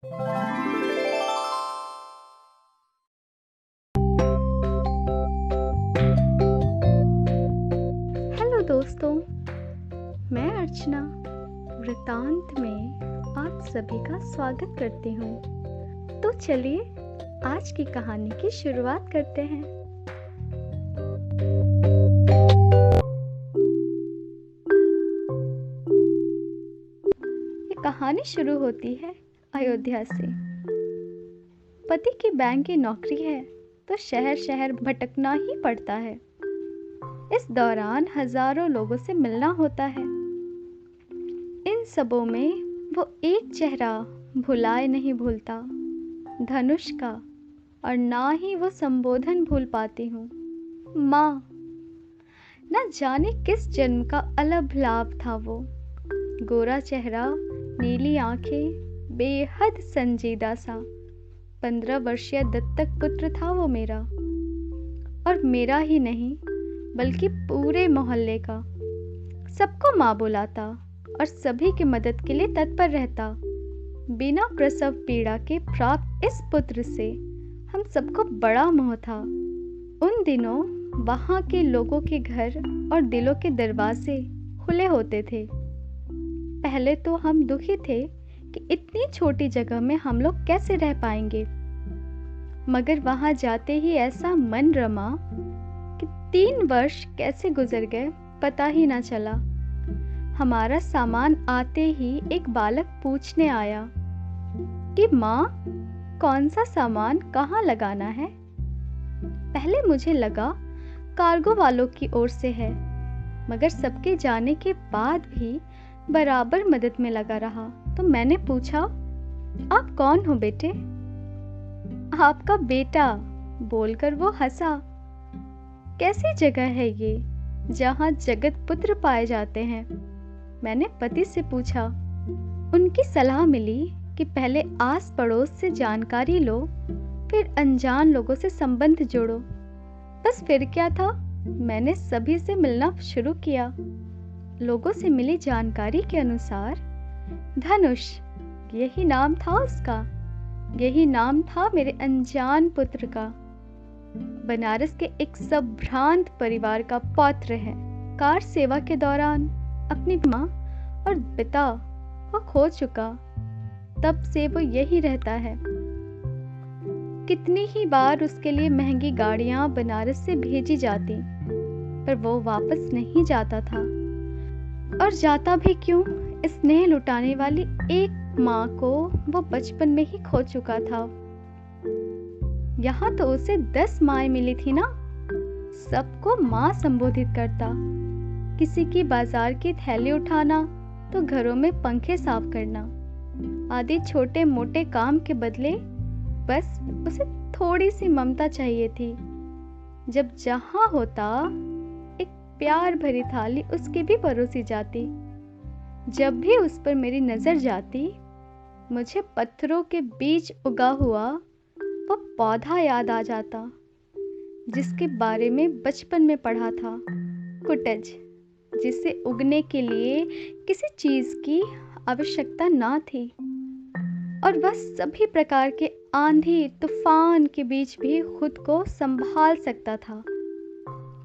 Hello दोस्तों, मैं अर्चना वृतांत में आप सभी का स्वागत करती हूँ। तो चलिए आज की कहानी की शुरुआत करते हैं। ये कहानी शुरू होती है अयोध्या से। पति की बैंक की नौकरी है तो शहर शहर भटकना ही पड़ता है। इस दौरान हजारों लोगों से मिलना होता है। इन सबों में वो एक चेहरा भुलाए नहीं भूलता, धनुष का। और ना ही वो संबोधन भूल पाती हूँ, माँ। न जाने किस जन्म का अलग लाभ था वो। गोरा चेहरा, नीली आंखें, बेहद संजीदा सा। 15 वर्षीय दत्तक पुत्र था वो मेरा। और मेरा ही नहीं बल्कि पूरे मोहल्ले का। सबको माँ बुलाता और सभी की मदद के लिए तत्पर रहता। बिना प्रसव पीड़ा के प्राप्त इस पुत्र से हम सबको बड़ा मोह था। उन दिनों वहाँ के लोगों के घर और दिलों के दरवाजे खुले होते थे। पहले तो हम दुखी थे कि इतनी छोटी जगह में हम लोग कैसे रह पाएंगे, मगर वहाँ जाते ही ऐसा मन रमा कि 3 वर्ष कैसे गुजर गए पता ही ना चला। हमारा सामान आते ही एक बालक पूछने आया कि माँ, कौन सा सामान कहाँ लगाना है। पहले मुझे लगा कार्गो वालों की ओर से है, मगर सबके जाने के बाद भी बराबर मदद में लगा रहा। तो मैंने पूछा, आप कौन हो बेटे? आपका बेटा, बोलकर वो हंसा। कैसी जगह है ये जहाँ जगत पुत्र पाए जाते हैं? मैंने पति से पूछा। उनकी सलाह मिली कि पहले आस पड़ोस से जानकारी लो, फिर अनजान लोगों से संबंध जोड़ो। बस फिर क्या था, मैंने सभी से मिलना शुरू किया। लोगों से मिली जानकारी के अनुसार धनुष, यही नाम था उसका। यही नाम था मेरे अनजान पुत्र का। बनारस के एक संभ्रांत परिवार का पौत्र है। कार सेवा के दौरान अपनी माँ और पिता को खो चुका। तब से वो यही रहता है। कितनी ही बार उसके लिए महंगी गाड़ियां बनारस से भेजी जाती, पर वो वापस नहीं जाता था। और जाता भी क्यों, स्नेह लुटाने वाली एक माँ को वो बचपन में ही खो चुका था। यहाँ तो उसे 10 माएँ मिली थी ना। सबको माँ संबोधित करता। किसी की बाजार की थैली उठाना तो घरों में पंखे साफ करना आदि छोटे मोटे काम के बदले बस उसे थोड़ी सी ममता चाहिए थी। जब जहाँ होता एक प्यार भरी थाली उसकी भी परोसी जाती। जब भी उस पर मेरी नजर जाती, मुझे पत्थरों के बीच उगा हुआ वो पौधा याद आ जाता जिसके बारे में बचपन में पढ़ा था। कुटज, जिसे उगने के लिए किसी चीज की आवश्यकता ना थी और वह सभी प्रकार के आंधी तूफान के बीच भी खुद को संभाल सकता था।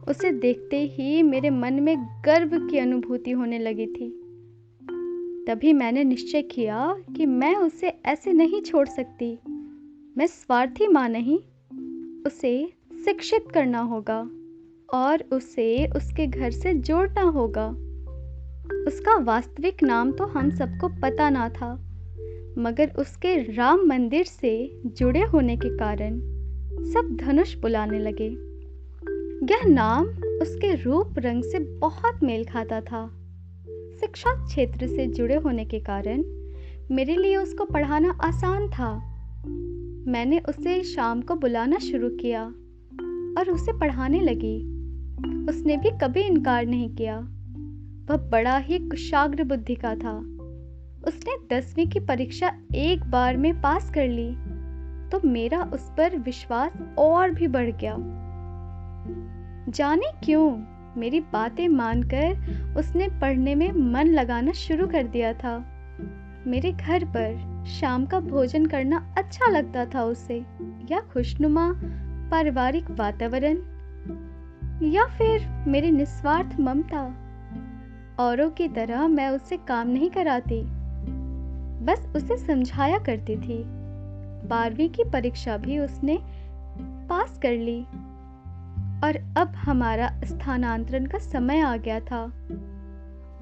उसे देखते ही मेरे मन में गर्व की अनुभूति होने लगी थी। तभी मैंने निश्चय किया कि मैं उसे ऐसे नहीं छोड़ सकती। मैं स्वार्थी माँ नहीं, उसे शिक्षित करना होगा और उसे उसके घर से जोड़ना होगा। उसका वास्तविक नाम तो हम सबको पता ना था, मगर उसके राम मंदिर से जुड़े होने के कारण सब धनुष बुलाने लगे। यह नाम उसके रूप रंग से बहुत मेल खाता था। शिक्षा क्षेत्र से जुड़े होने के कारण मेरे लिए उसको पढ़ाना आसान था। मैंने उसे शाम को बुलाना शुरू किया और उसे पढ़ाने लगी। उसने भी कभी इनकार नहीं किया। वह बड़ा ही कुशाग्र बुद्धि का था। उसने 10वीं की परीक्षा एक बार में पास कर ली तो मेरा उस पर विश्वास और भी बढ़ गया। जाने क्यों मेरी बातें मानकर उसने पढ़ने में मन लगाना शुरू कर दिया था। मेरे घर पर शाम का भोजन करना अच्छा लगता था उसे, या खुशनुमा पारिवारिक वातावरण, या फिर मेरी निस्वार्थ ममता। औरों की तरह मैं उससे काम नहीं कराती, बस उसे समझाया करती थी। 12वीं की परीक्षा भी उसने पास कर ली और अब हमारा स्थानांतरण का समय आ गया था।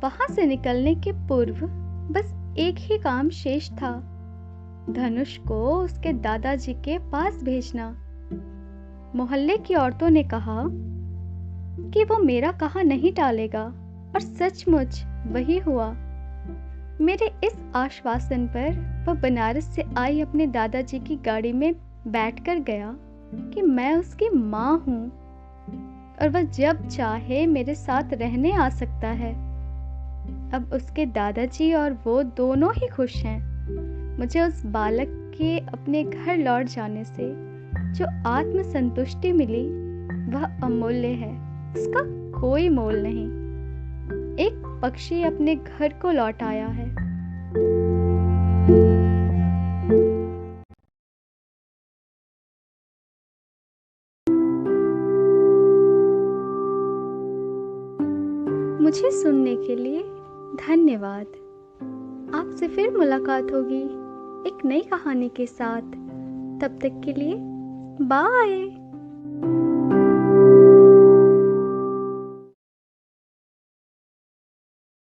वहां से निकलने के पूर्व बस एक ही काम शेष था, धनुष को उसके दादाजी के पास भेजना। मोहल्ले की औरतों ने कहा कि वो मेरा कहा नहीं टालेगा, और सचमुच वही हुआ। मेरे इस आश्वासन पर वह बनारस से आई अपने दादाजी की गाड़ी में बैठकर गया कि मैं उसकी माँ हूँ और वह जब चाहे मेरे साथ रहने आ सकता है। अब उसके दादाजी और वो दोनों ही खुश हैं। मुझे उस बालक के अपने घर लौट जाने से जो आत्म संतुष्टि मिली वह अमूल्य है, उसका कोई मोल नहीं। एक पक्षी अपने घर को लौट आया है। मुझे सुनने के लिए धन्यवाद। आपसे फिर मुलाकात होगी एक नई कहानी के साथ। तब तक के लिए बाय।